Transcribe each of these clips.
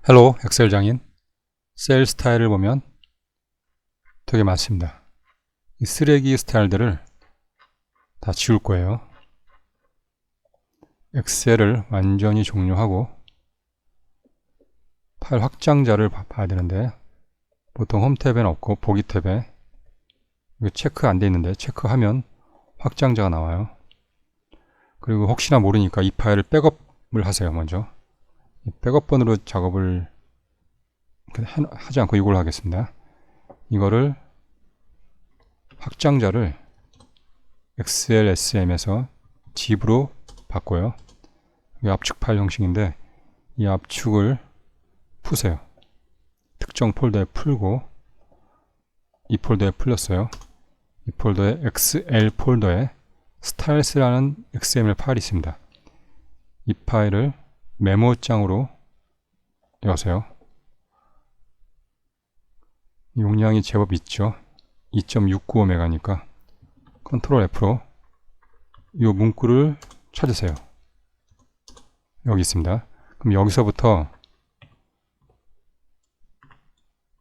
헬로 엑셀 장인. 셀 스타일을 보면 되게 많습니다. 이 쓰레기 스타일들을 다 지울 거예요. 엑셀을 완전히 종료하고 파일 확장자를 봐야 되는데 보통 홈 탭에는 없고 보기 탭에 이거 체크 안 돼 있는데 체크하면 확장자가 나와요. 그리고 혹시나 모르니까 이 파일을 백업을 하세요. 먼저 이 백업번으로 작업을 하지 않고 이걸 하겠습니다. 이거를 확장자를 XLSM에서 zip으로 바꿔요. 이게 압축 파일 형식인데 이 압축을 푸세요. 특정 폴더에 풀고 이 폴더에 풀렸어요. 이 폴더에 XL 폴더에 styles라는 XML 파일이 있습니다. 이 파일을 메모장으로 여세요. 용량이 제법 있죠. 2.695메가니까 컨트롤 F로 이 문구를 찾으세요. 여기 있습니다. 그럼 여기서부터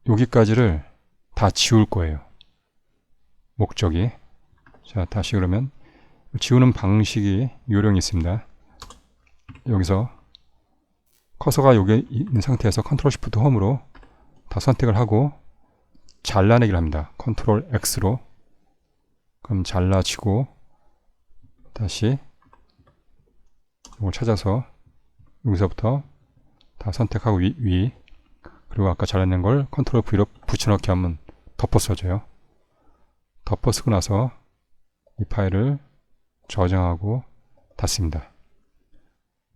여기까지를 다 지울 거예요. 목적이. 자, 다시 그러면 지우는 방식이 요령이 있습니다. 여기서 커서가 여기 있는 상태에서 컨트롤 시프트 홈으로 다 선택을 하고 잘라내기를 합니다. 컨트롤 X로. 그럼 잘라치고 다시 이걸 찾아서 여기서부터 다 선택하고 위 그리고 아까 잘라낸 걸 컨트롤 V로 붙여넣기 하면 덮어 써져요. 덮어 쓰고 나서 이 파일을 저장하고 닫습니다.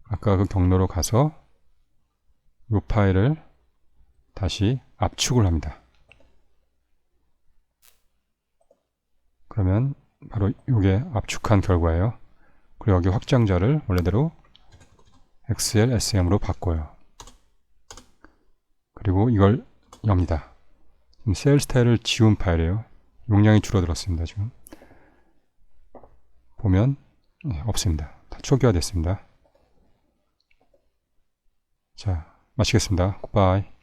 아까 그 경로로 가서 이 파일을 다시 압축을 합니다. 그러면 바로 이게 압축한 결과예요. 그리고 여기 확장자를 원래대로 XLSM으로 바꿔요. 그리고 이걸 엽니다. 지금 셀 스타일을 지운 파일이에요. 용량이 줄어들었습니다. 지금 보면 없습니다. 다 초기화됐습니다. 자, 마치겠습니다. 굿바이.